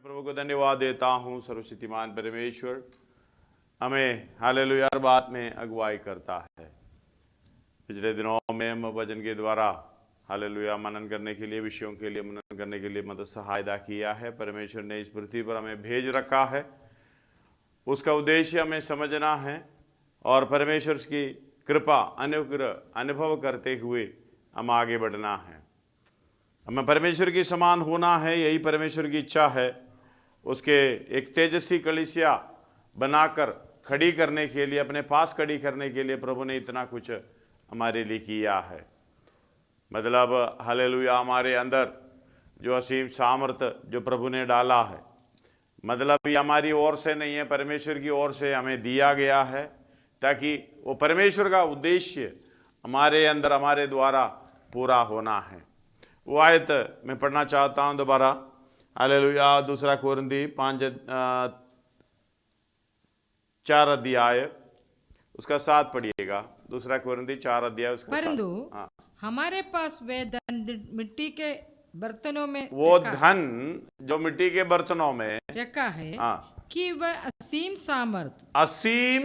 प्रभु को धन्यवाद देता हूँ। सर्वशक्तिमान परमेश्वर हमें हालेलुया हर बात में अगुवाई करता है। पिछले दिनों में हम वचन के द्वारा हालेलुया मनन करने के लिए, विषयों के लिए मनन करने के लिए मदद सहायता किया है। परमेश्वर ने इस पृथ्वी पर हमें भेज रखा है, उसका उद्देश्य हमें समझना है और परमेश्वर की कृपा अनुग्रह अनुभव करते हुए हम आगे बढ़ना है। हमें परमेश्वर की समान होना है, यही परमेश्वर की इच्छा है। उसके एक तेजस्वी कलीसिया बनाकर खड़ी करने के लिए, अपने पास खड़ी करने के लिए प्रभु ने इतना कुछ हमारे लिए किया है। मतलब हालेलुया हमारे अंदर जो असीम सामर्थ्य जो प्रभु ने डाला है, मतलब ये हमारी ओर से नहीं है, परमेश्वर की ओर से हमें दिया गया है, ताकि वो परमेश्वर का उद्देश्य हमारे अंदर हमारे द्वारा पूरा होना है। वो आयत मैं पढ़ना चाहता हूँ दोबारा। हालेलुया 2 कोरिन्थी 4 अध्याय उसका 7 पढ़िएगा। 2 कोरिन्थी 4 अध्याय उसका 7। परंतु हमारे पास वे धन मिट्टी के बर्तनों में वो धन जो मिट्टी के बर्तनों में रखा है कि वह असीम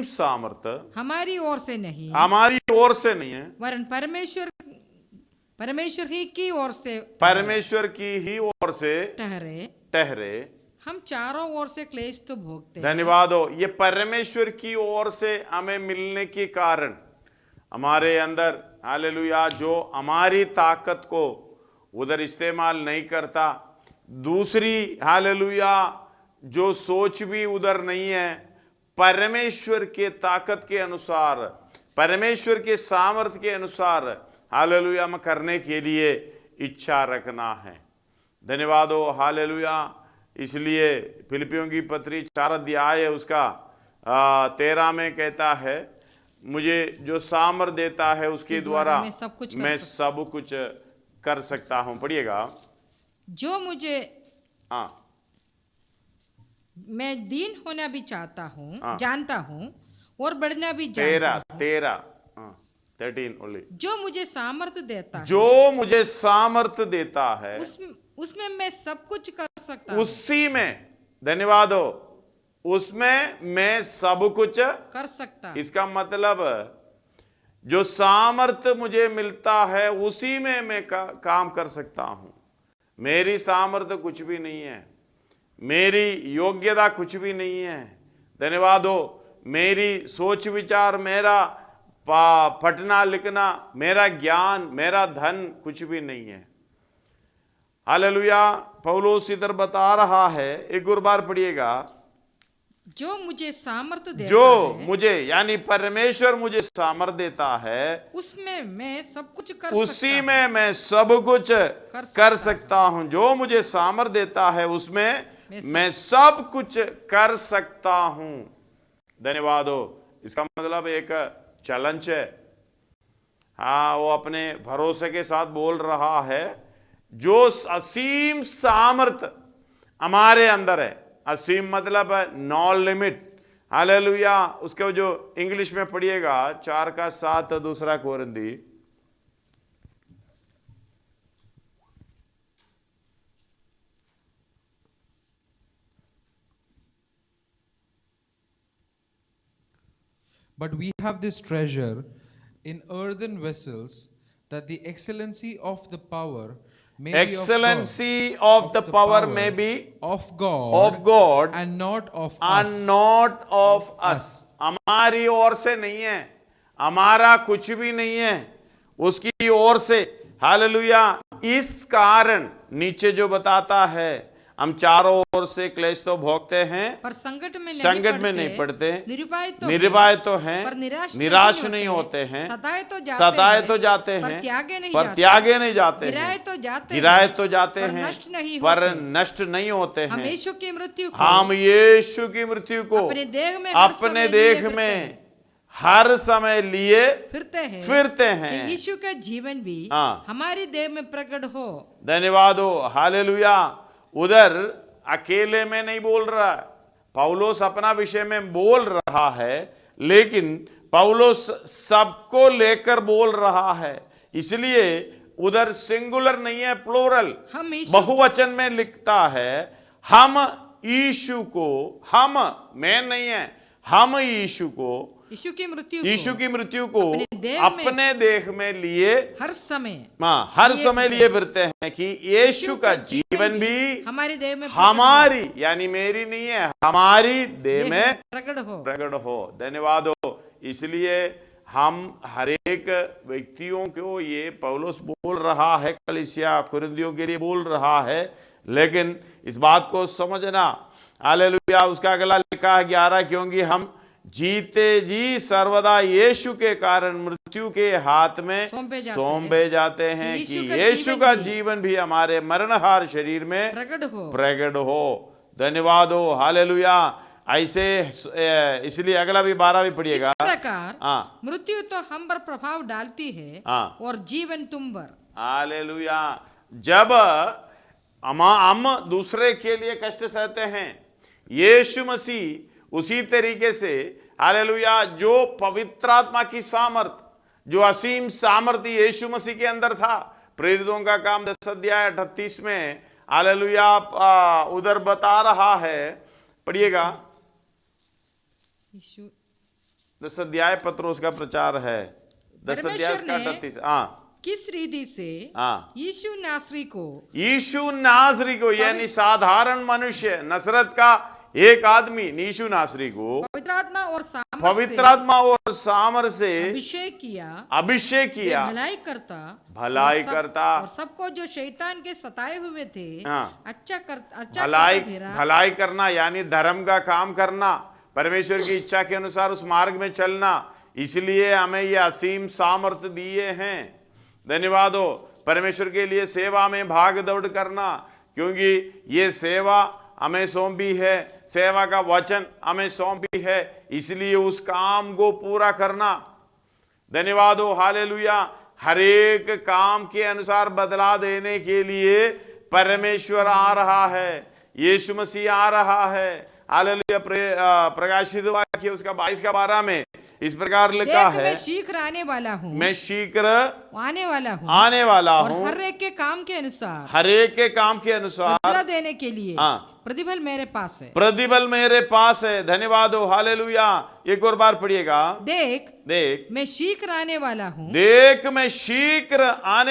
सामर्थ हमारी ओर से नहीं है, वरन परमेश्वर ही की ओर से, परमेश्वर की ही ओर से ठहरे। हम चारों ओर से क्लेश तो भोगते हैं। धन्यवाद हो। ये परमेश्वर की ओर से हमें मिलने के कारण हमारे अंदर हालेलुया जो हमारी ताकत को उधर इस्तेमाल नहीं करता, दूसरी हालेलुया जो सोच भी उधर नहीं है, परमेश्वर के ताकत के अनुसार, परमेश्वर के सामर्थ्य के अनुसार हालेलुया में करने के लिए इच्छा रखना है। धन्यवाद हो। हालेलुया। इसलिए फिलिपियों की पत्री 4 अध्याय है उसका 13 में कहता है, मुझे जो सामर्थ देता है उसके द्वारा मैं सब कुछ कर सकता हूं। पढ़िएगा। जो मुझे मैं दीन होना भी चाहता हूँ, जानता हूँ और बढ़ना भी जानता हूँ। 13 ओनली। जो मुझे सामर्थ्य देता है उसमें मैं सब कुछ कर सकता हूँ। उसी में, धन्यवाद हो, उसमें मैं सब कुछ कर सकता। इसका मतलब जो सामर्थ्य मुझे मिलता है उसी में मैं काम कर सकता हूं। मेरी सामर्थ्य कुछ भी नहीं है, मेरी योग्यता कुछ भी नहीं है। धन्यवाद हो। मेरी सोच विचार, मेरा पढ़ना लिखना, मेरा ज्ञान, मेरा धन कुछ भी नहीं है। हालेलुया। पौलुस इधर बता रहा है, एक और बार पढ़िएगा। जो मुझे सामर्थ्य देता जो मुझे यानी परमेश्वर मुझे सामर्थ्य देता है उसमें मैं सब कुछ कर उसी में मैं सब कुछ कर सकता हूं। जो मुझे सामर्थ्य देता है उसमें मैं सब कुछ कर सकता हूं। धन्यवाद हो। इसका मतलब एक चैलेंज है। हाँ, वो अपने भरोसे के साथ बोल रहा है, जो असीम सामर्थ्य हमारे अंदर है। असीम मतलब नो लिमिट। हालेलुया। उसके जो इंग्लिश में पढ़िएगा 4 का 7 2 कोरिन्थी। But we have this treasure in earthen vessels, that the excellency of the power may be of God and not of us. हमारी ओर से नहीं है, हमारा कुछ भी नहीं है, उसकी ओर से। हालेलुया। इस कारण नीचे जो बताता है, हम चारों ओर से क्लेश तो भोगते हैं, पर संकट में नहीं पड़ते, निरुपाय तो हैं, पर निराश नहीं होते हैं, सताए तो जाते हैं, पर त्यागे नहीं जाते हैं, गिराए तो जाते हैं, पर नष्ट नहीं होते हैं। हम यीशु की मृत्यु को अपने देह में हर समय लिए फिरते हैं। यीशु का जीवन भी हमारी देह में प्रकट हो। धन्यवाद हो। हालेलुया। उधर अकेले में नहीं बोल रहा, पौलुस अपना विषय में बोल रहा है, लेकिन पौलुस सबको लेकर बोल रहा है। इसलिए उधर सिंगुलर नहीं है, प्लूरल बहुवचन में लिखता है। हम यीशु को, हम, मैं नहीं है, हम यीशु को, यीशु की मृत्यु यीशु की मृत्यु को अपने देह में लिए हर समय हर समय लिए फिरते हैं कि यीशु का जीवन भी हमारे देह में हमारी, यानी मेरी नहीं है, हमारी देह में प्रकट हो। धन्यवाद हो। इसलिए हम हरेक व्यक्तियों को, ये पौलुस बोल रहा है, कलीसिया कुरिन्थियों के लिए बोल रहा है, लेकिन इस बात को समझना, हालेलुया। उसका अगला लिखा है 11, क्योंकि हम जीते जी सर्वदा यीशु के कारण मृत्यु के हाथ में सौंपे जाते हैं कि यीशु का जीवन भी हमारे मरणहार शरीर में प्रकट हो। धन्यवाद हो, हालेलुया। ऐसे इसलिए अगला भी 12 भी पढ़िएगा। इस प्रकार मृत्यु तो हम पर प्रभाव डालती है और जीवन तुम पर। हालेलुया। जब हम दूसरे के लिए कष्ट सहते हैं, यीशु मसीह उसी तरीके से, हालेलुया, जो पवित्र आत्मा की सामर्थ, जो असीम सामर्थ्य यीशु मसीह के अंदर था, प्रेरितों का काम 10 अध्याय 38 में, हालेलुया, उधर बता रहा है, पढ़िएगा। 10 अध्याय पत्रोस का प्रचार है, 10 अध्याय का 38। किस रीति से यीशु नासरी को यानी साधारण मनुष्य, नसरत का एक आदमी, यीशु नासरी को पवित्र आत्मा और सामर्थ से अभिषेक किया, भलाई करता और सबको जो शैतान के सताए हुए थे भलाई करना, यानी धर्म का काम करना, परमेश्वर की इच्छा के अनुसार उस मार्ग में चलना। इसलिए हमें ये असीम सामर्थ्य दिए हैं। धन्यवाद हो। परमेश्वर के लिए सेवा में भाग दौड़ करना, क्योंकि ये सेवा हमें सौंपी है, सेवा का वचन हमें सौंपी है, इसलिए उस काम को पूरा करना। धन्यवाद हो, हालेलुया। हर एक काम के अनुसार बदला देने के लिए परमेश्वर आ रहा है, यीशु मसीह आ रहा है। हालेलुया। प्रकाशित वाक्य उसका 22 का 12 में इस प्रकार लिखा है, मैं शीघ्र आने वाला हूँ, मैं शीघ्र आने वाला हूँ और हर एक के काम के अनुसार बदला देने के लिए प्रतिफल मेरे पास है। धन्यवाद हो, हालेलुया। एक और बार पढ़िएगा। देख मैं शीघ्र आने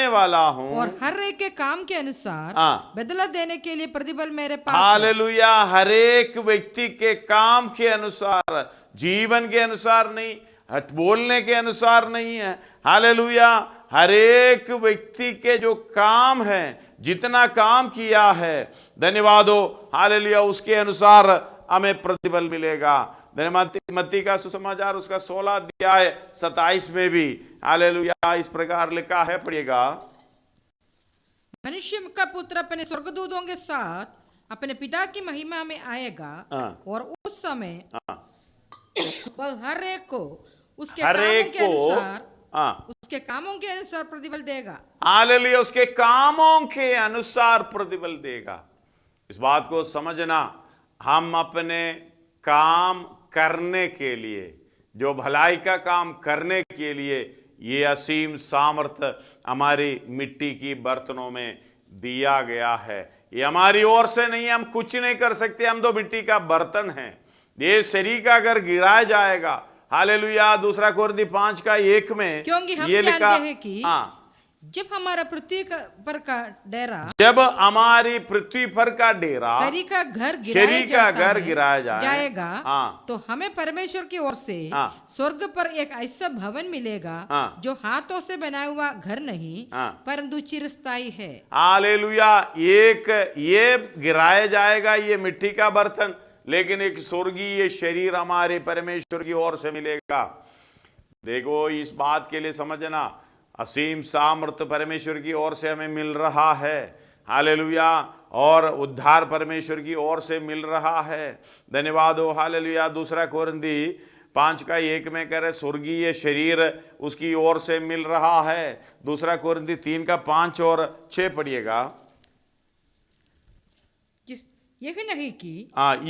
वाला हूँ और हर एक के काम के अनुसार बदला देने के लिए प्रतिफल मेरे पास है। हालेलुया। हर एक व्यक्ति के काम के अनुसार, जीवन के अनुसार नहीं, बोलने के अनुसार नहीं है। हालेलुया। हर एक व्यक्ति के जो काम है, जितना काम किया है, धन्यवाद हो, हालेलुया, उसके अनुसार हमें प्रतिफल मिलेगा। मत्ती का सुसमाचार उसका 16 अध्याय 27 में भी, हालेलुया, इस प्रकार लिखा है, पढ़िएगा। मनुष्य का पुत्र अपने स्वर्गदूतों के साथ अपने पिता की महिमा में आएगा और उस समय वह हर एक को उसके कामों के अनुसार प्रतिफल देगा। हालेलुया। उसके कामों के अनुसार प्रतिफल देगा। इस बात को समझना, हम अपने काम करने के लिए, जो भलाई का काम करने के लिए, ये असीम सामर्थ्य हमारी मिट्टी की बर्तनों में दिया गया है। ये हमारी ओर से नहीं है, हम कुछ नहीं कर सकते, हम तो मिट्टी का बर्तन हैं। ये शरीर का अगर गिराया जाएगा, हालेलुया, 2 कोरिन्थी 5 का 1 में, क्योंकि हम जानते हैं कि जब हमारी पृथ्वी पर का डेरा शरीर का घर गिराया जाएगा, तो हमें परमेश्वर की ओर से स्वर्ग पर एक ऐसा भवन मिलेगा जो हाथों से बना हुआ घर नहीं, परंतु चिरस्थायी है। हालेलुया। एक ये गिराया जाएगा, ये मिट्टी का बर्तन, लेकिन एक स्वर्गीय शरीर हमारे परमेश्वर की ओर से मिलेगा। देखो, इस बात के लिए समझना, असीम सामर्थ्य परमेश्वर की ओर से हमें मिल रहा है। हालेलुया। और उद्धार परमेश्वर की ओर से मिल रहा है। धन्यवाद हो, हालेलुया। 2 कोरिन्थी 5 का 1 में कह रहे, स्वर्गीय शरीर उसकी ओर से मिल रहा है। 2 कोरिन्थी 3 का 5 और 6 पढ़िएगा। यह नहीं कि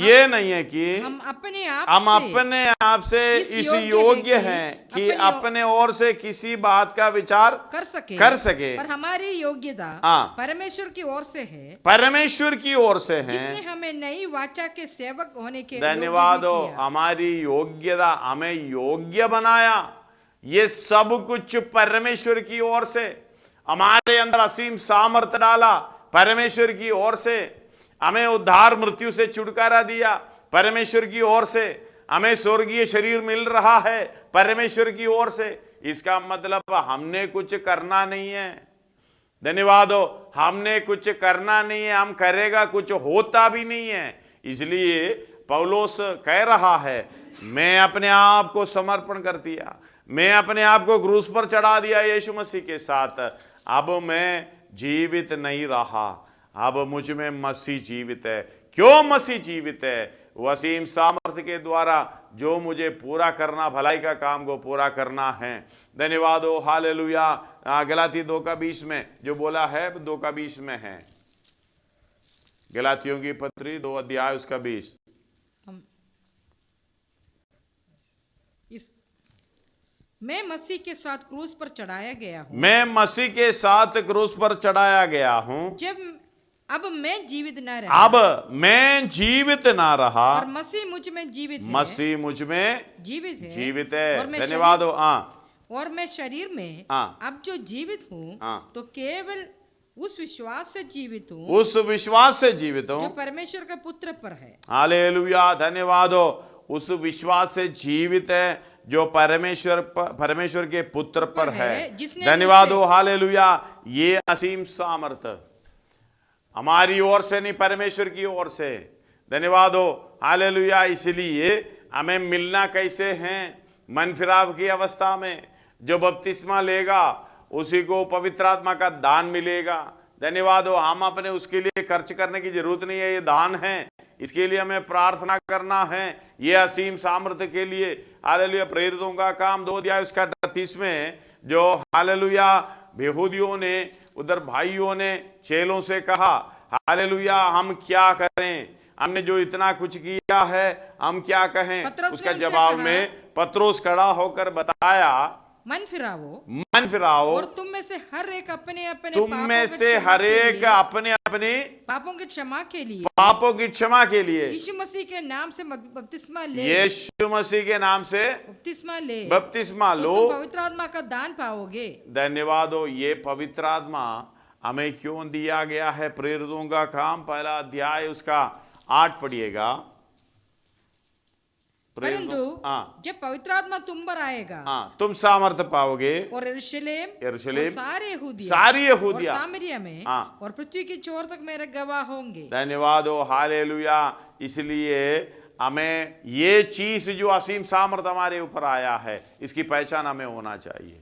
ये नहीं है कि हम अपने आप से इस योग्य हैं कि अपने ओर से किसी बात का विचार कर सके पर हमारी योग्यता परमेश्वर की ओर से है, परमेश्वर की ओर से है, जिसने हमें नई वाचा के सेवक होने के धन्यवाद हो। हमारी योग्यता, हमें योग्य बनाया, ये सब कुछ परमेश्वर की ओर से। हमारे अंदर असीम सामर्थ्य डाला परमेश्वर की ओर से। हमें उद्धार मृत्यु से छुटकारा दिया परमेश्वर की ओर से। हमें स्वर्गीय शरीर मिल रहा है परमेश्वर की ओर से। इसका मतलब हमने कुछ करना नहीं है। धन्यवाद हो। हमने कुछ करना नहीं है, हम करेगा कुछ होता भी नहीं है। इसलिए पौलुस कह रहा है, मैं अपने आप को समर्पण कर दिया, मैं अपने आप को क्रूस पर चढ़ा दिया यीशु मसीह के साथ। अब मैं जीवित नहीं रहा, अब मुझ में मसीह जीवित है। क्यों मसीह जीवित है? वसीम सामर्थ्य के द्वारा जो मुझे पूरा करना, भलाई का काम को पूरा करना है। धन्यवाद हो, हालेलुया। गलाती 2:20 में जो बोला है 2:20 में है, गलातियों की पत्री 2 अध्याय उसका 20। मैं मसीह के साथ क्रूस पर चढ़ाया गया हूँ, मैं मसीह के साथ क्रूस पर चढ़ाया गया हूँ। अब मैं जीवित ना रहा, अब मैं जीवित ना रहा, और मसीह मुझ में जीवित है, मसीह मुझ में जीवित है। धन्यवाद हो। और मैं शरीर में अब जो जीवित हूँ तो केवल उस विश्वास से जीवित हूँ, उस विश्वास से जीवित हूँ जो परमेश्वर के पुत्र पर है। हालेलुया। धन्यवाद हो। उस विश्वास से जीवित है जो परमेश्वर के पुत्र पर है। धन्यवाद हो, हालेलुया। ये असीम सामर्थ्य हमारी ओर से नहीं, परमेश्वर की ओर से। धन्यवाद हो, हालेलुया। इसलिए हमें मिलना कैसे है? मन फिराव की अवस्था में जो बपतिस्मा लेगा उसी को पवित्र आत्मा का दान मिलेगा। धन्यवाद हो। हम अपने उसके लिए खर्च करने की जरूरत नहीं है, ये दान है। इसके लिए हमें प्रार्थना करना है, ये असीम सामर्थ्य के लिए। हालेलुया। प्रेरितों का काम 2 अध्याय उसका 38 में जो हालेलुया यहूदियों ने, उधर भाइयों ने चेलों से कहा, हालेलुया हम क्या करें, हमने जो इतना कुछ किया है हम क्या कहें? उसका जवाब में पत्रोस खड़ा होकर बताया, मन फिराओ और तुम में से हर एक अपने अपने पापों की क्षमा के लिए यीशु मसीह के नाम से बपतिस्मा ले, यीशु मसीह के नाम से बपतिस्मा लो, तुम पवित्र आत्मा का दान पाओगे। धन्यवाद हो। ये पवित्र आत्मा हमें क्यों दिया गया है? प्रेरितों का काम 1 अध्याय उसका 8 पढ़िएगा। परंतु जब पवित्र आत्मा तुम पर आएगा, तुम सामर्थ्य पाओगे, और यरूशलेम सारी यहूदिया सामरिया में और पृथ्वी की छोर तक मेरे गवाह होंगे। धन्यवाद हो, हालेलुया। इसलिए हमें ये चीज जो असीम सामर्थ्य हमारे ऊपर आया है, इसकी पहचान हमें होना चाहिए।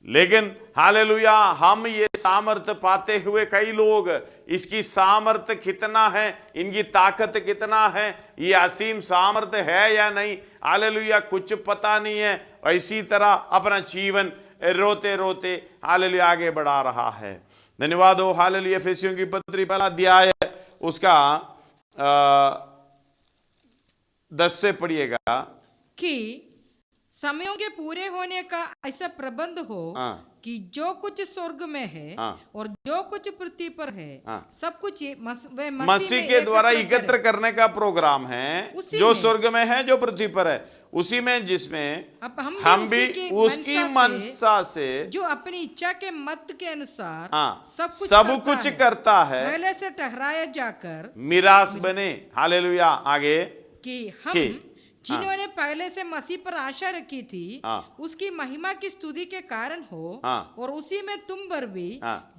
लेकिन हालेलुया हम ये सामर्थ्य पाते हुए कई लोग, इसकी सामर्थ्य कितना है, इनकी ताकत कितना है, ये असीम सामर्थ्य है या नहीं, हालेलुया कुछ पता नहीं है। इसी तरह अपना जीवन रोते रोते हालेलुया आगे बढ़ा रहा है। धन्यवाद हो, हालेलुया। एफेसियों की पत्री 1 अध्याय उसका 10 से पढ़िएगा कि समयों के पूरे होने का ऐसा प्रबंध हो कि जो कुछ स्वर्ग में है और जो कुछ पृथ्वी पर है, सब कुछ मसीह के द्वारा एकत्र करने का प्रोग्राम है। जो स्वर्ग में है, जो पृथ्वी पर है, उसी में, जिसमें हम भी उसकी मनसा से, जो अपनी इच्छा के मत के अनुसार सब कुछ करता है, पहले से ठहराया जाकर मिरास बने। हालेलुया। आगे कि हम जिन्होंने पहले से मसीह पर आशा रखी थी, उसकी महिमा की स्तुति के कारण हो, और उसी में तुम पर भी,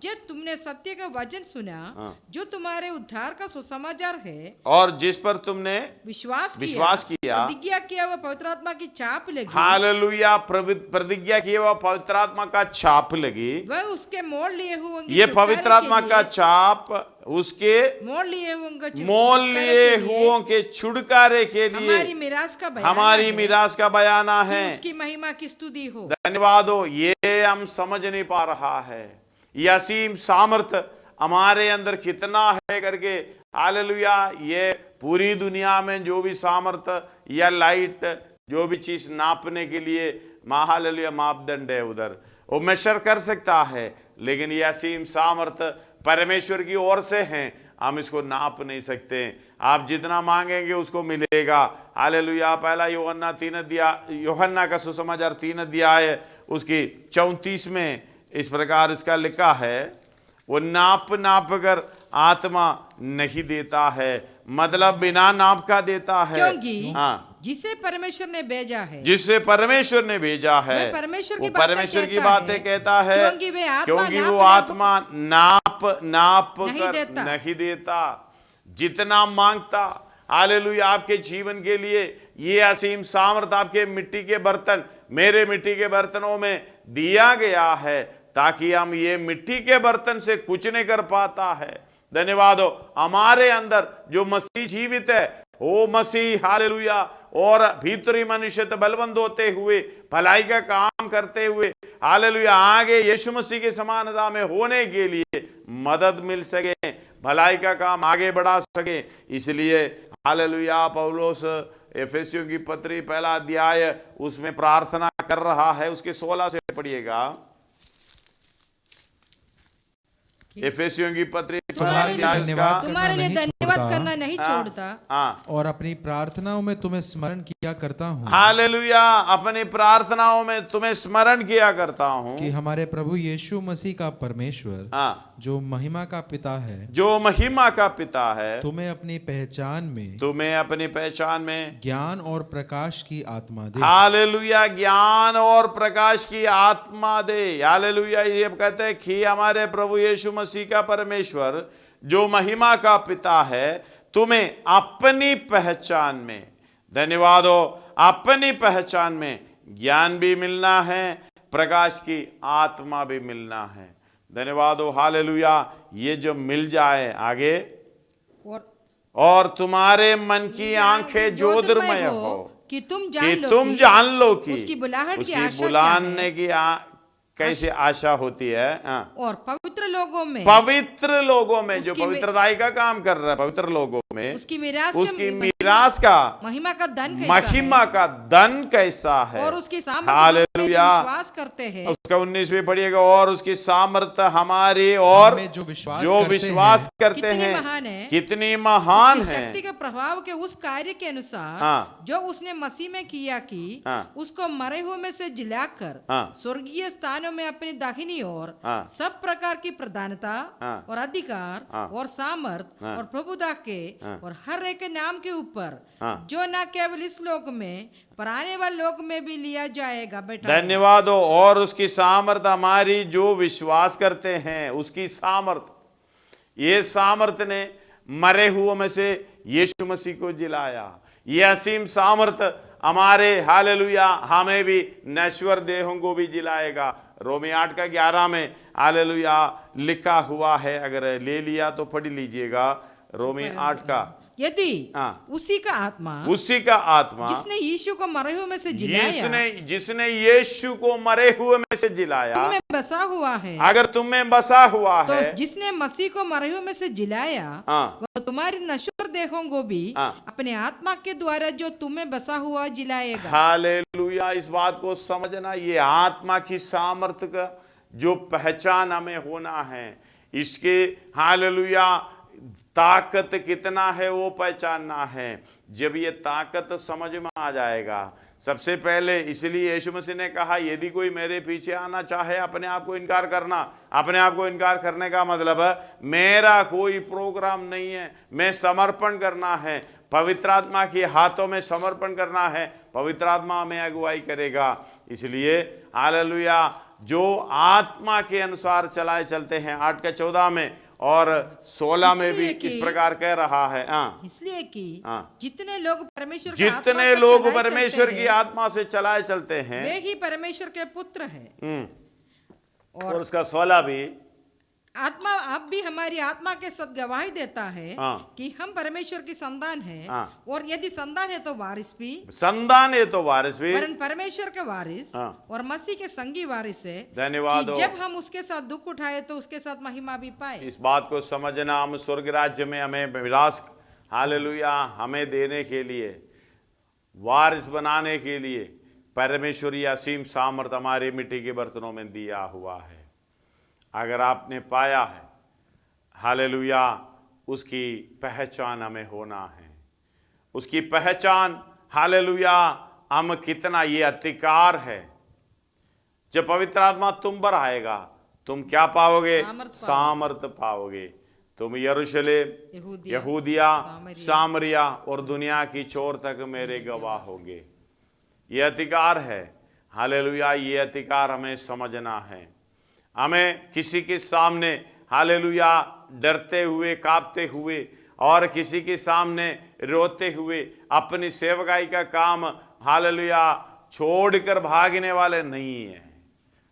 जब तुमने सत्य का वचन सुना, जो तुम्हारे उद्धार का सुसमाचार है, और जिस पर तुमने विश्वास किया, प्रतिज्ञा किया वह पवित्र आत्मा की छाप लगी। हालेलुया। प्रतिज्ञा किया वह पवित्र आत्मा का छाप लगी। वह उसके मोल लिए हुए, ये पवित्र आत्मा का छाप उसके मोल लिए हुओं के छुटकारे के लिए हमारी मिरास का बयाना है। उसकी महिमा की स्तुति हो। धन्यवाद हो। ये हम समझ नहीं पा रहा है, ये असीम सामर्थ्य हमारे अंदर कितना है करके हालेलुया ये पूरी दुनिया में जो भी सामर्थ या लाइट जो भी चीज नापने के लिए हालेलुया मापदंड है उधर वो मेजर कर सकता है, लेकिन ये असीम सामर्थ परमेश्वर की ओर से है, हम इसको नाप नहीं सकते। आप जितना मांगेंगे उसको मिलेगा। हालेलुया पहला यूहन्ना का सुसमाचार 3 अध्याय उसकी 34 में इस प्रकार इसका लिखा है, वो नाप नाप कर आत्मा नहीं देता है, मतलब बिना नाप का देता है। क्योंकि हाँ जिसे परमेश्वर ने भेजा है, जिससे परमेश्वर ने भेजा है वो परमेश्वर की बातें कहता है, क्योंकि वो आत्मा नाप कर नहीं देता, जितना मांगता। हालेलुया आपके जीवन के लिए ये असीम सामर्थ आपके मिट्टी के बर्तन मेरे मिट्टी के बर्तनों में दिया गया है, ताकि हम ये मिट्टी के बर्तन से कुछ नहीं कर पाता है। धन्यवाद हो हमारे अंदर जो मसीह जीवित है, ओ मसीह हालेलुया और भीतरी मनुष्य बलवंत होते हुए भलाई का काम करते हुए हालेलुया आगे यीशु मसीह के समानता में होने के लिए मदद मिल सके, भलाई का काम आगे बढ़ा सके। इसलिए हालेलुया पौलुस एफेसियों की पत्री 1 अध्याय उसमें प्रार्थना कर रहा है, उसके 16 से पढ़िएगा। एफेसियों की पत्री तुम्हारे लिए धन्यवाद करना नहीं छोड़ता और अपनी प्रार्थनाओं में तुम्हें स्मरण किया करता हूँ। हालेलुया अपनी प्रार्थनाओं में तुम्हें स्मरण किया करता हूँ कि हमारे प्रभु यीशु मसीह का परमेश्वर जो महिमा का पिता है तुम्हें अपनी पहचान में ज्ञान और प्रकाश की आत्मा दे। हालेलुया ज्ञान और प्रकाश की आत्मा दे। हालेलुया ये कहते हैं कि हमारे प्रभु यीशु मसीह का परमेश्वर जो महिमा का पिता है तुम्हें अपनी पहचान में, धन्यवाद हो, अपनी पहचान में ज्ञान भी मिलना है, प्रकाश की आत्मा भी मिलना है। धन्यवाद हो हालेलुया ये जो मिल जाए आगे और तुम्हारे मन की आंखें ज्योतिर्मय हो कि तुम जान लो कि उसकी बुलाने की कैसे आशा होती है। और पवित्र लोगों में जो पवित्रताई का काम कर रहा है, पवित्र लोगों में उसकी मीरास का महिमा का धन कैसा है और उसकी हालेलुया विश्वास करते हैं। उसका 19 पढ़िएगा, और उसकी सामर्थ हमारी और जो विश्वास करते हैं कितनी महान है, शक्ति के प्रभाव के उस कार्य के अनुसार जो उसने मसीह में किया कि उसको मरे हुए में से जिलाकर स्वर्गीय स्थानों में अपनी दाहिनी ओर सब प्रकार की प्रधानता और अधिकार और सामर्थ और प्रभुता के और हर एक नाम के ऊपर जो न केवल इस लोक में पर आने वाले लोक में भी लिया जाएगा। बेटा धन्यवाद हो। और उसकी सामर्थ हमारी जो विश्वास करते हैं, उसकी सामर्थ, ये सामर्थ ने मरे हुओं में से यीशु मसीह को जिलाया। ये असीम सामर्थ हमारे हालेलुया हमें भी नश्वर देहों को भी जिलाएगा। रोमी 8:11 में हालेलुया लिखा हुआ है, अगर ले लिया तो पढ़ लीजिएगा। रोमी 8 का यदि उसी का आत्मा जिसने यीशु को मरे हुए में से जिलाया, जिसने यीशु को मरे हुए में से जिलाया तुम में बसा हुआ है, अगर तुम में बसा हुआ तो है, जिसने मसीह को मरे हुए में से जिलाया वह तुम्हारी नश्वर देहों को भी अपने आत्मा के द्वारा जो तुम्हें बसा हुआ जिलाएगा। हालेलुया इस बात को समझना, ये आत्मा की सामर्थ्य का जो पहचान हमें होना है, इसके हालेलुया ताकत कितना है वो पहचानना है। जब ये ताकत समझ में आ जाएगा, सबसे पहले इसलिए यीशु मसीह ने कहा यदि कोई मेरे पीछे आना चाहे अपने आप को इनकार करना। अपने आप को इनकार करने का मतलब है मेरा कोई प्रोग्राम नहीं है, मैं समर्पण करना है, पवित्र आत्मा के हाथों में समर्पण करना है, पवित्र आत्मा में अगुवाई करेगा। इसलिए हालेलुया जो आत्मा के अनुसार चलाए चलते हैं 8:14 में और 16 में भी इस प्रकार कह रहा है। इसलिए कि जितने लोग परमेश्वर की आत्मा से चलाए चलते हैं वे ही परमेश्वर के पुत्र हैं। और उसका 16 भी आत्मा अब भी हमारी आत्मा के साथ गवाही देता है हाँ। कि हम परमेश्वर की संतान है, हाँ। और यदि संतान है तो वारिस भी, संतान है तो वारिस भी, वरन परमेश्वर के वारिस हाँ। और मसीह के संगी वारिस है, धन्यवाद कि हो। जब हम उसके साथ दुख उठाए तो उसके साथ महिमा भी पाए। इस बात को समझना, हम स्वर्ग राज्य में हमें विलास हालेलुया हमें देने के लिए, वारिस बनाने के लिए परमेश्वरी असीम सामर्थ हमारे मिट्टी के बर्तनों में दिया हुआ है। अगर आपने पाया है हालेलुया, उसकी पहचान हमें होना है। उसकी पहचान हालेलुया हम कितना ये अधिकार है। जब पवित्र आत्मा तुम पर आएगा तुम क्या पाओगे? सामर्थ पाओगे। तुम यरूशलेम, यहूदिया, सामरिया और दुनिया की छोर तक मेरे गवाह होगे। ये अधिकार है हालेलुया। ये अधिकार हमें समझना है। हमें किसी के सामने हालेलुया डरते हुए, कांपते हुए और किसी के सामने रोते हुए अपनी सेवकाई का काम हालेलुया छोड़कर भागने वाले नहीं है।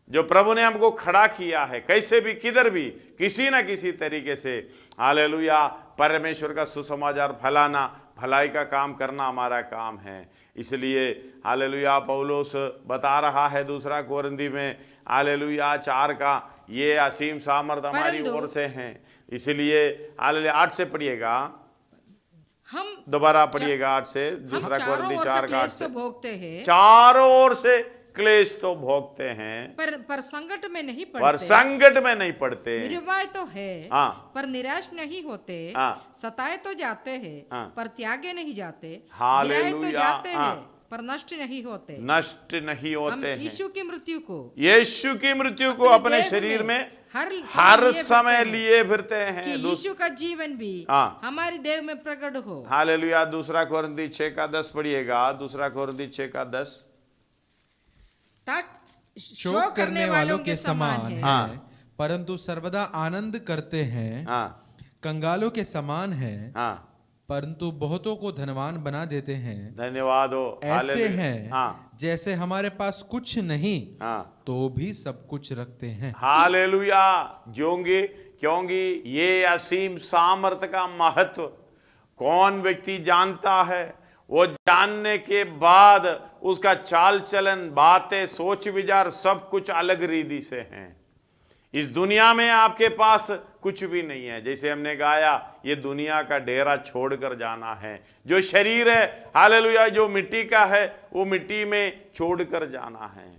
जो प्रभु ने हमको खड़ा किया है, कैसे भी किधर भी किसी ना किसी तरीके से हालेलुया परमेश्वर का सुसमाचार फैलाना, भलाई का काम करना हमारा काम है। इसलिए हालेलुया पौलुस बता रहा है दूसरा कोरिन्थी में हालेलुया 4 का, ये असीम सामर्थ हमारी ओर से है। इसलिए हालेलुया 8 से पढ़िएगा, हम दोबारा पढ़िएगा 8 से, दूसरा कोरिन्थी 4 का 8 से। भोगते हैं, चारों ओर से क्लेश तो भोगते हैं, पर संकट में नहीं पड़ते, पर संकट में नहीं पड़ते। निर्भय तो है, हाँ। पर निराश नहीं होते, हाँ। सताए तो जाते हैं, हाँ। पर त्यागे नहीं जाते, हालेलुया। गिराए तो जाते हाँ। हैं, पर नष्ट नहीं होते। नष्ट नहीं हम होते हैं। यीशु की मृत्यु को अपने शरीर में हर समय लिए फिरते हैं, कि यीशु का जीवन भी हाँ। हमारी देह में प्रकट हो। हालेलुया। दूसरा कोरिन्थी 6 का 10 पढ़िएगा, दूसरा कोरिन्थी 6 का 10। शोक करने वालों के समान है, हाँ। परंतु सर्वदा आनंद करते हैं। हाँ। कंगालों के समान है, हाँ। परंतु बहुतों को धनवान बना देते हैं। धन्यवाद हो। ऐसे हालेलुया। हैं हाँ। जैसे हमारे पास कुछ नहीं, हाँ। तो भी सब कुछ रखते हैं। हालेलुया। क्योंकि ये असीम सामर्थ का महत्व कौन व्यक्ति जानता है, वो जानने के बाद उसका चाल चलन, बातें, सोच विचार सब कुछ अलग रीति से हैं। इस दुनिया में आपके पास कुछ भी नहीं है। जैसे हमने गाया, ये दुनिया का डेरा छोड़कर जाना है। जो शरीर है हालेलुया, जो मिट्टी का है, वो मिट्टी में छोड़कर जाना है।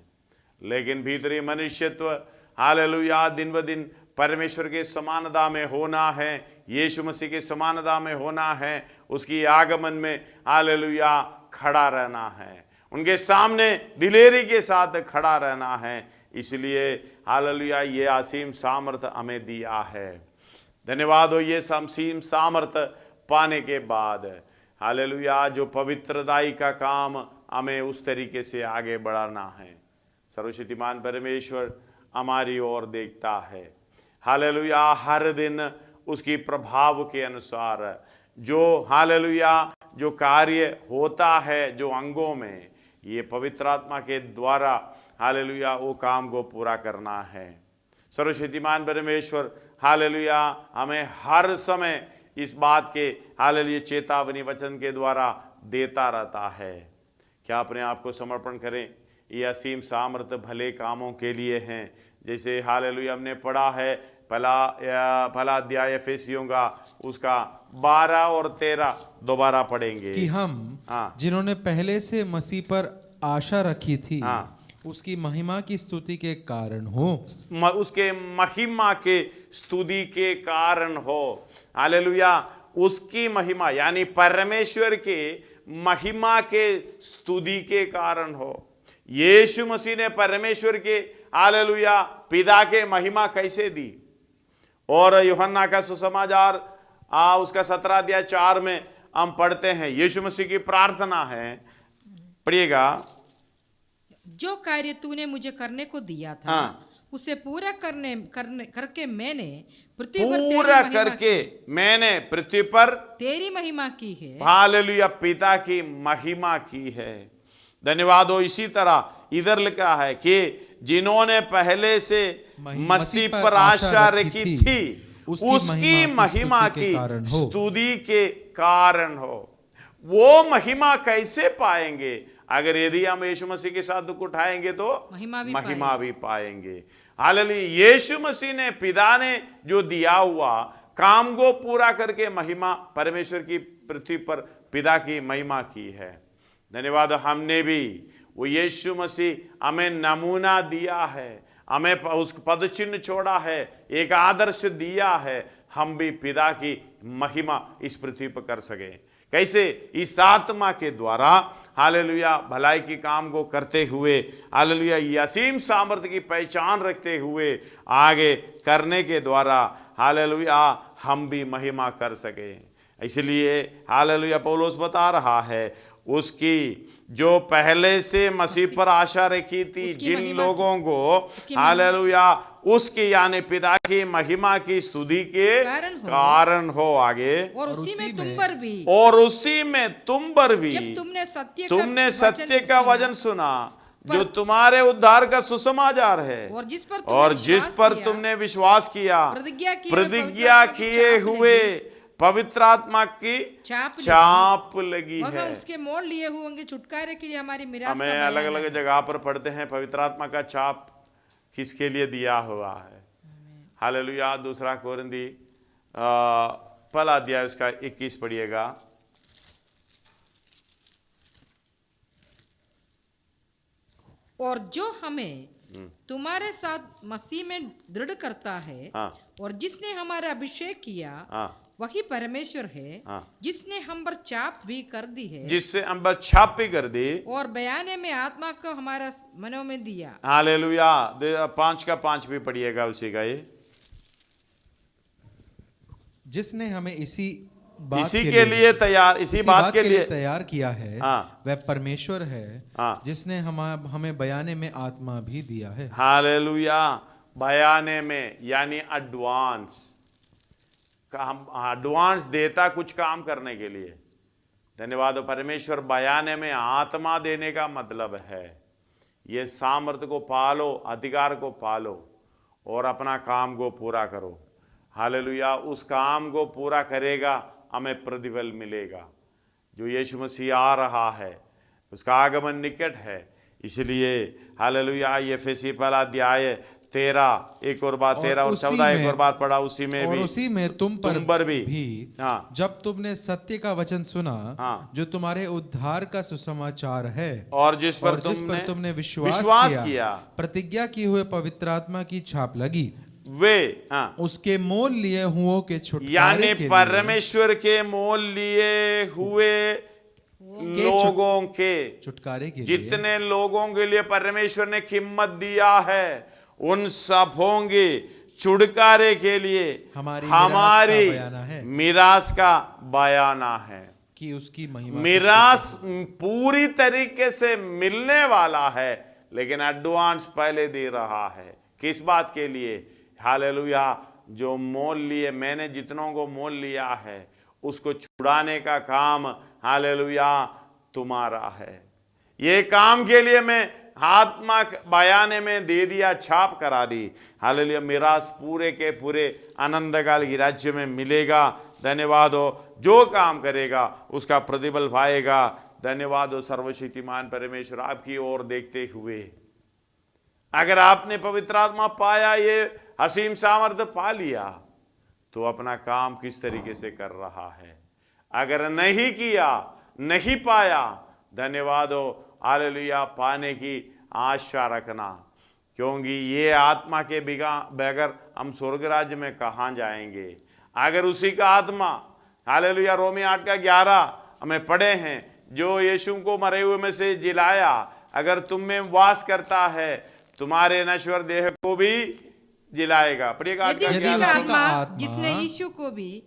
लेकिन भीतरी मनुष्यत्व हालेलुया दिन ब दिन परमेश्वर के समानता में होना है, यीशु मसीह के समानता में होना है, उसकी आगमन में हालेलुया खड़ा रहना है, उनके सामने दिलेरी के साथ खड़ा रहना है। इसलिए हालेलुया ये असीम सामर्थ हमें दिया है। धन्यवाद हो। ये असीम सामर्थ पाने के बाद हालेलुया जो पवित्रताई का काम हमें उस तरीके से आगे बढ़ाना है। सर्वशक्तिमान परमेश्वर हमारी ओर देखता है हालेलुया हर दिन उसकी प्रभाव के अनुसार जो हालेलुया जो कार्य होता है, जो अंगों में, ये पवित्र आत्मा के द्वारा हालेलुया वो काम को पूरा करना है। सर्वशक्तिमान परमेश्वर हालेलुया हमें हर समय इस बात के हालेलुया चेतावनी वचन के द्वारा देता रहता है। क्या अपने आप को समर्पण करें। ये असीम सामर्थ भले कामों के लिए हैं। जैसे हालेलुया हमने पढ़ा है पहला अध्याय एफेसियों का उसका 12 और 13 दोबारा पढ़ेंगे कि हम हाँ। जिन्होंने पहले से मसीह पर आशा रखी थी हाँ। उसकी महिमा की स्तुति के कारण हो, उसके महिमा के स्तुति के कारण हो। हालेलुया उसकी महिमा यानी परमेश्वर के महिमा के स्तुति के कारण हो। यीशु मसीह ने परमेश्वर के हालेलुया पिता के महिमा कैसे दी। और यूहन्ना का सुसमाचार उसका 17 अध्याय 4 में हम पढ़ते हैं, यीशु मसीह की प्रार्थना है, पढ़िएगा। जो कार्य तूने मुझे करने को दिया था हाँ। उसे पूरा करके मैंने पृथ्वी पर तेरी महिमा की है। हालेलुया पिता की महिमा की है। धन्यवाद हो। इसी तरह इधर लिखा है कि जिन्होंने पहले से मसीह पर आशा रखी थी उसकी महिमा की स्तुति के कारण हो। वो महिमा कैसे पाएंगे? अगर यदि हम यीशु मसीह के साथ दुख उठाएंगे तो महिमा भी पाएंगे। हालेलुया। यीशु मसीह ने, पिता ने जो दिया हुआ काम को पूरा करके महिमा परमेश्वर की पृथ्वी पर पिता की महिमा की है। धन्यवाद। हमने भी वो यीशु मसीह हमें नमूना दिया है, हमें उस पद चिन्ह छोड़ा है, एक आदर्श दिया है। हम भी पिता की महिमा इस पृथ्वी पर कर सके। कैसे? इस आत्मा के द्वारा हालेलुया भलाई की काम को करते हुए, हालेलुया असीम सामर्थ्य की पहचान रखते हुए आगे करने के द्वारा हालेलुया हम भी महिमा कर सके। इसलिए हालेलुया पौलुस बता रहा है उसकी जो पहले से मसीह पर आशा रखी थी जिन लोगों को, हालेलुया उसकी यानी पिता की महिमा की स्तुति के कारण हो। आगे और उसी में तुम पर भी, और उसी में तुम पर भी जब तुमने सत्य का वचन सुना जो तुम्हारे उद्धार का सुसमाचार है, और जिस पर तुमने विश्वास किया, प्रतिज्ञा किए हुए पवित्र आत्मा की चाप लगी है। उसके मोल लिए होंगे छुटकारे के लिए हमारी मिरास। हमें अलग अलग जगह पर पढ़ते हैं पवित्र आत्मा का चाप किसके लिए दिया हुआ है। हालेलुया। दूसरा कोरिन्थी पहला अध्याय उसका 21 पढ़िएगा। और जो हमें तुम्हारे साथ मसीह में दृढ़ करता है, और जिसने हमारा अभिषेक किया वही परमेश्वर है, जिसने हम पर छाप भी कर दी है, जिससे हम पर छाप भी कर दी, और बयाने में आत्मा को हमारा मनों में दिया। हालेलुया। 5 का 5 भी पढ़िएगा उसी का। ये जिसने हमें इसी के लिए तैयार, इसी बात के लिए तैयार किया है, वह परमेश्वर है जिसने हमें बयाने में आत्मा भी दिया है। हालेलुया। बयाने में यानी एडवांस देता कुछ काम करने के लिए। धन्यवाद। परमेश्वर बयाने में आत्मा देने का मतलब है ये सामर्थ्य को पालो, अधिकार को पालो और अपना काम को पूरा करो। हालेलुया। उस काम को पूरा करेगा हमें प्रतिफल मिलेगा। जो यीशु मसीह आ रहा है उसका आगमन निकट है। इसलिए हालेलुया एफएसी पहला अध्याय 13 एक और बार 13 और 14 एक और बार पढ़ा। उसी में तुम पर भी जब तुमने सत्य का वचन सुना जो तुम्हारे उद्धार का सुसमाचार है, और जिस पर तुमने विश्वास किया, प्रतिज्ञा की हुए पवित्र आत्मा की छाप लगी, वे उसके मोल लिए हुओं के छुटकारे यानी परमेश्वर के मोल लिए हुए लोगों के छुटकारे के जितने लोगों के लिए परमेश्वर ने कीमत दिया है उन सब होंगे छुटकारे के लिए हमारी मिरास का बयाना है कि उसकी महिमा। मिरास पूरी तरीके से मिलने वाला है, लेकिन एडवांस पहले दे रहा है। किस बात के लिए? हालेलुया। जो मोल लिए, मैंने जितनों को मोल लिया है उसको छुड़ाने का काम हालेलुया तुम्हारा है। ये काम के लिए मैं आत्मा बयाने में दे दिया, छाप करा दी। हालेलुया। मिरास पूरे के पूरे आनंद काल की राज्य में मिलेगा। धन्यवाद हो। जो काम करेगा उसका प्रतिफल पाएगा। धन्यवाद हो सर्वशक्तिमान परमेश्वर आपकी ओर देखते हुए। अगर आपने पवित्र आत्मा पाया, ये असीम सामर्थ्य पा लिया, तो अपना काम किस तरीके से कर रहा है। अगर नहीं किया, नहीं पाया, धन्यवाद हो हालेलुया पाने की आशा रखना, क्योंकि ये आत्मा के बगैर हम स्वर्ग राज्य में कहाँ जाएंगे। अगर उसी का आत्मा हालेलुया रोमी 8 का 11 हमें पढ़े हैं, जो यीशु को मरे हुए में से जिलाया, अगर तुम में वास करता है तुम्हारे नश्वर देह को भी जिलाएगा। पढ़िएगा जिसने यीशु को भी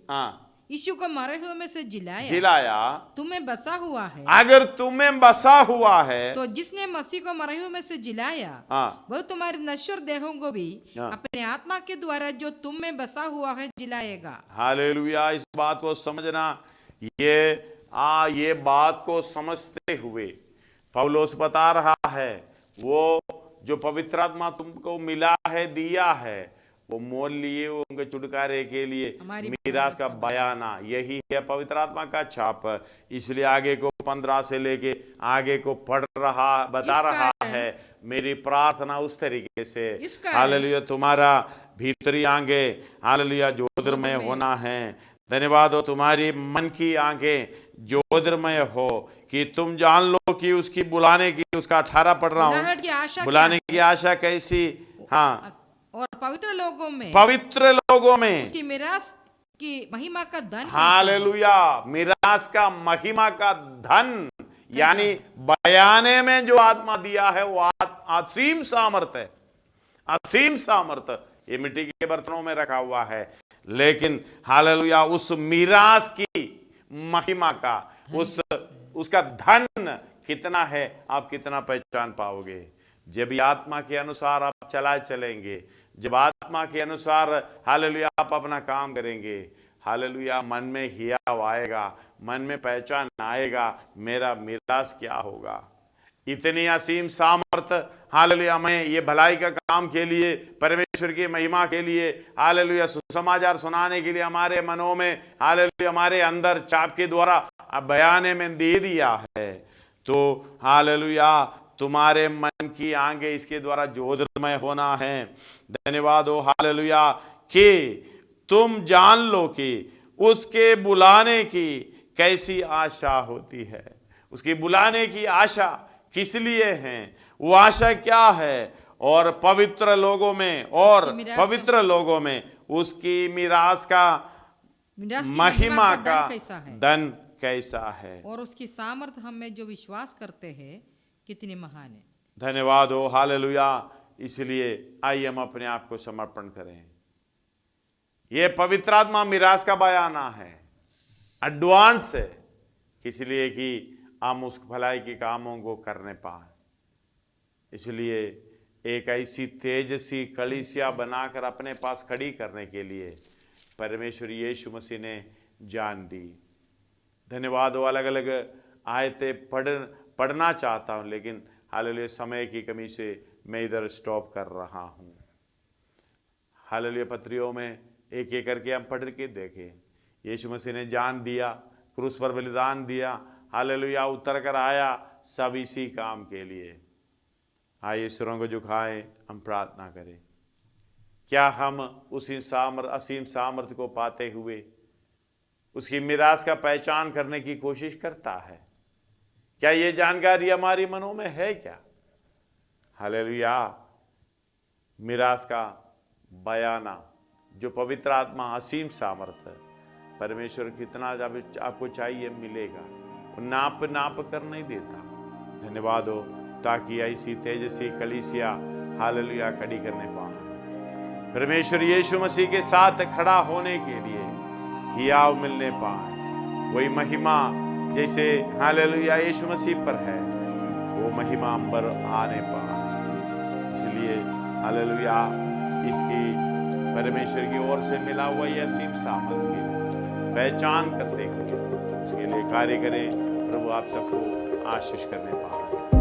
यीशु को मरे हुए में से जिलाया तुम्हें बसा हुआ है। अगर तुम्हें बसा हुआ है तो जिसने मसीह को मरे हुए में से जिलाया वह तुम्हारे नश्वर देहों को भी अपने आत्मा के द्वारा जो तुम में बसा हुआ है जिलाएगा। हालेलुया। इस बात को समझना, ये बात को समझते हुए पौलुस बता रहा है वो जो पवित्र आत्मा तुमको मिला है, दिया है, वो मोल लिए उनके छुटकारे के लिए मीरास का बयाना, यही है पवित्र आत्मा का छाप। इसलिए आगे को 15 से लेके आगे को बता रहा है मेरी प्रार्थना उस तरीके से, हालेलुया, तुम्हारा भीतरी आंखें, हालेलुया, ज्योतिर्मय होना है। धन्यवाद हो तुम्हारी मन की आंखें ज्योतिर्मय हो कि तुम जान लो कि उसकी बुलाने की, उसका 18 पढ़ रहा हूँ, बुलाने की आशा कैसी, हाँ, और पवित्र लोगों में उसकी मिरास की महिमा का धन, हालेलुया, मिरास का महिमा का धन, यानी बयाने में जो आत्मा दिया है वो असीम सामर्थ है, असीम सामर्थ। ये मिट्टी के बर्तनों में रखा हुआ है, लेकिन हालेलुया उस मिरास की महिमा का, उसका धन कितना है, आप कितना पहचान पाओगे जब आत्मा के अनुसार आप चलेंगे, जब आत्मा के अनुसार हालेलुया आप अपना काम करेंगे, हालेलुया मन में हियाव आएगा, मन में पहचान आएगा मेरा मिरास क्या होगा। इतनी असीम सामर्थ, हालेलुया, मैं ये भलाई का काम के लिए, परमेश्वर की महिमा के लिए, हालेलुया, सुसमाचार सुनाने के लिए हमारे मनों में, हालेलुया, हमारे अंदर चाप के द्वारा बयाने में दे दिया है। तो हालेलुया तुम्हारे मन की आंखें इसके द्वारा ज्योतिर्मय होना है। धन्यवाद हो हालेलुया कि तुम जान लो कि उसके बुलाने की कैसी आशा होती है। उसकी बुलाने की आशा किस लिए है, वो आशा क्या है, और पवित्र लोगों में उसकी मिरास का महिमा का धन कैसा है, और उसकी सामर्थ हम में जो विश्वास करते हैं कितनी महान है। धन्यवाद हो हालेलुया। इसलिए आइए हम अपने आप को समर्पण करें। यह पवित्र आत्मा मिरास का बयाना है, एडवांस है, इसलिए कि हम उस भलाई के कामों को करने पाए। इसलिए एक ऐसी तेजस्वी कलीसिया बनाकर अपने पास खड़ी करने के लिए परमेश्वर यीशु मसीह ने जान दी। धन्यवाद हो। अलग अलग आयतें पढ़ना चाहता हूं, लेकिन हालेलुया समय की कमी से मैं इधर स्टॉप कर रहा हूं। हालेलुया पत्रियों में एक एक करके हम पढ़ के देखें। यीशु मसीह ने जान दिया, क्रूस पर बलिदान दिया, हालेलुया उतर कर आया, सब इसी काम के लिए। आइए सिरों को झुकाएं, हम प्रार्थना करें। क्या हम उसी असीम सामर्थ्य को पाते हुए उसकी मिरास का पहचान करने की कोशिश करता है? क्या ये जानकारी हमारी मनों में है क्या? हालेलुया मिरास का बयाना जो पवित्र आत्मा असीम सामर्थ्य, परमेश्वर कितना जब आपको चाहिए मिलेगा, वो नाप कर नहीं देता। धन्यवाद हो ताकि ऐसी तेजस्वी कलीसिया हालेलुया खड़ी करने पाए, परमेश्वर यीशु मसीह के साथ खड़ा होने के लिए हियाव मिलने पाए। वही महिमा जैसे हालेलुया यीशु मसीह पर है, वो महिमा अंबर आने पाए। इसलिए हालेलुया इसकी परमेश्वर की ओर से मिला हुआ यह असीम सामर्थ की पहचान करते हुए उसके लिए कार्य करें। प्रभु आप सबको आशीष करने पाए।